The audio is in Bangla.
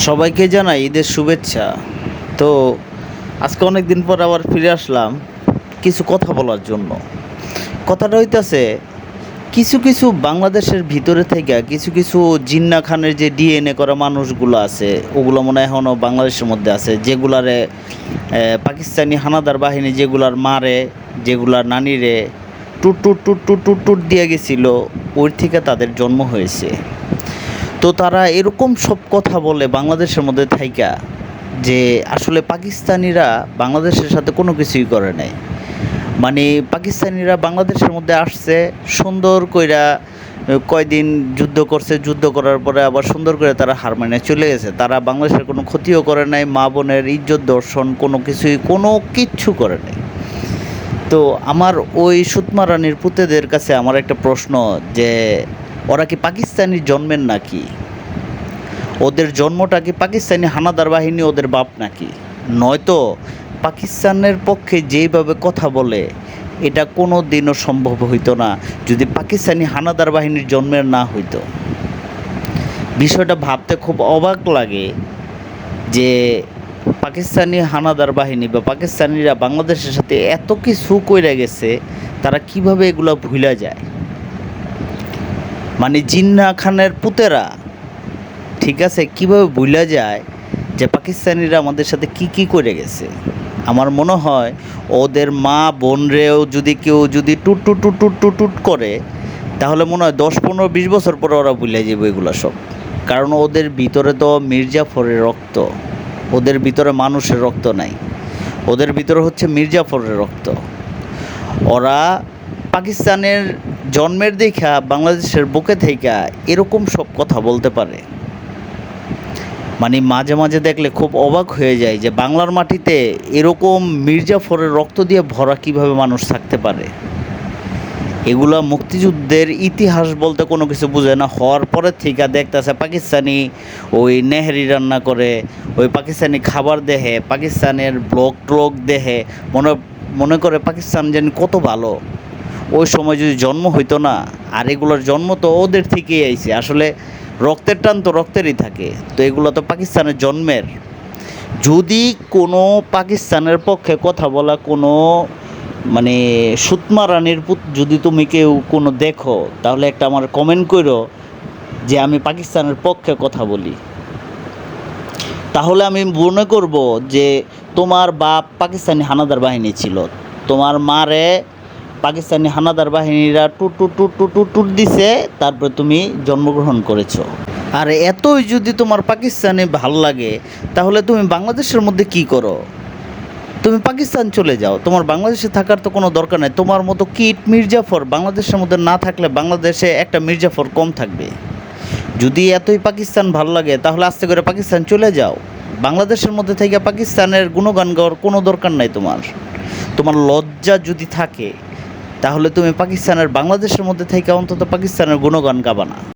সবাইকে জানাই ঈদের শুভেচ্ছা। তো আজকে অনেক দিন পর আবার ফিরে আসলাম কিছু কথা বলার জন্য। কথাটা হইতাছে, কিছু কিছু বাংলাদেশের ভিতরে থেকে কিছু কিছু জিন্না খানের যে ডিএনএ করা মানুষগুলো আছে, ওগুলো মনে হয় এখনও বাংলাদেশের মধ্যে আছে, যেগুলারে পাকিস্তানি হানাদার বাহিনী যেগুলার মারে, যেগুলার নানিরে টুট টুট টুট টুট টুট টুট দিয়ে গেছিলো, ওই থেকে তাদের জন্ম হয়েছে। তো তারা এরকম সব কথা বলে বাংলাদেশের মধ্যে থাইকা, যে আসলে পাকিস্তানিরা বাংলাদেশের সাথে কোনো কিছুই করে নাই। মানে পাকিস্তানিরা বাংলাদেশের মধ্যে আসছে, সুন্দর কইরা কয়দিন যুদ্ধ করছে, যুদ্ধ করার পরে আবার সুন্দর করে তারা হার মানে চলে গেছে। তারা বাংলাদেশের কোনো ক্ষতিও করে নাই, মা বোনের ইজ্জত দর্শন কোনো কিচ্ছু করে নাই। তো আমার ওই সুতমা রানীর পুতেদের কাছে আমার একটা প্রশ্ন, যে ওরা কি পাকিস্তানি জন্মের নাকি? ওদের জন্মটা কি পাকিস্তানি হানাদার বাহিনী ওদের বাপ নাকি? নয়তো পাকিস্তানের পক্ষে যেইভাবে কথা বলে, এটা কোনো দিনও সম্ভব হইতো না যদি পাকিস্তানি হানাদার বাহিনীর জন্মের না হইতো। বিষয়টা ভাবতে খুব অবাক লাগে যে পাকিস্তানি হানাদার বাহিনী বা পাকিস্তানিরা বাংলাদেশের সাথে এত কিছু কইরা গেছে, তারা কিভাবে এগুলো ভুলা যায়? মানে জিন্না খানের পুতেরা, ঠিক আছে, কীভাবে ভুলা যায় যে পাকিস্তানিরা আমাদের সাথে কি করে গেছে? আমার মনে হয় ওদের মা বোনরেও যদি কেউ যদি টুট টুট টুট টুট টুট টুট করে, তাহলে মনে হয় 10, 15, 20 বছর পরে ওরা ভুলে যাবে এগুলো সব। কারণ ওদের ভিতরে তো মির্জাফরের রক্ত, ওদের ভিতরে মানুষের রক্ত নাই, ওদের ভিতরে হচ্ছে মির্জাফরের রক্ত। ওরা পাকিস্তানের জন্মের দেখা বাংলাদেশের বুকে থেকে এরকম সব কথা বলতে পারে। মানে মাঝে মাঝে দেখলে খুব অবাক হয়ে যায় যে বাংলার মাটিতে এরকম মির্জাফরের রক্ত দিয়ে ভরা কিভাবে মানুষ থাকতে পারে। এগুলা মুক্তিযুদ্ধের ইতিহাস বলতে কোনো কিছু বুঝে না, হওয়ার পরে থেকে দেখতেছে পাকিস্তানি ওই নেহেরি রান্না করে, ওই পাকিস্তানি খাবার দেহে, পাকিস্তানের ব্লগ ট্লগ দেহে মনে মনে করে পাকিস্তান যেন কত ভালো। ওই সময় যদি জন্ম হইতো না, আর এগুলোর জন্ম তো ওদের থেকেই আইছে। আসলে রক্তের টান তো রক্তেরই থাকে, তো এগুলো তো পাকিস্তানের জন্মের। যদি কোনো পাকিস্তানের পক্ষে কথা বলা কোনো মানে সুতমা রানীর পুত যদি তুমি কেউ কোনো দেখো, তাহলে একটা আমার কমেন্ট করো যে আমি পাকিস্তানের পক্ষে কথা বলি। তাহলে আমি মনে করব যে তোমার বাপ পাকিস্তানি হানাদার বাহিনী ছিল, তোমার মারে পাকিস্তানি হানাদার বাহিনীরা টুট টুট টুট টুট টুট টুট দিছে, তারপরে তুমি জন্মগ্রহণ করেছো। আর এতই যদি তোমার পাকিস্তানে ভালো লাগে, তাহলে তুমি বাংলাদেশের মধ্যে কি করো? তুমি পাকিস্তান চলে যাও, তোমার বাংলাদেশে থাকার তো কোনো দরকার নেই। তোমার মতো কিট মির্জাফর বাংলাদেশের মধ্যে না থাকলে বাংলাদেশে একটা মির্জাফর কম থাকবে। যদি এতই পাকিস্তান ভালো লাগে, তাহলে আস্তে করে পাকিস্তান চলে যাও। বাংলাদেশের মধ্যে থেকে পাকিস্তানের গুণগান গাওয়ার কোনো দরকার নাই তোমার। তোমার লজ্জা যদি থাকে, তাহলে তুমি পাকিস্তানের বাংলাদেশের মধ্যে থেকে অন্তত পাকিস্তানের গুণগান গাবা না।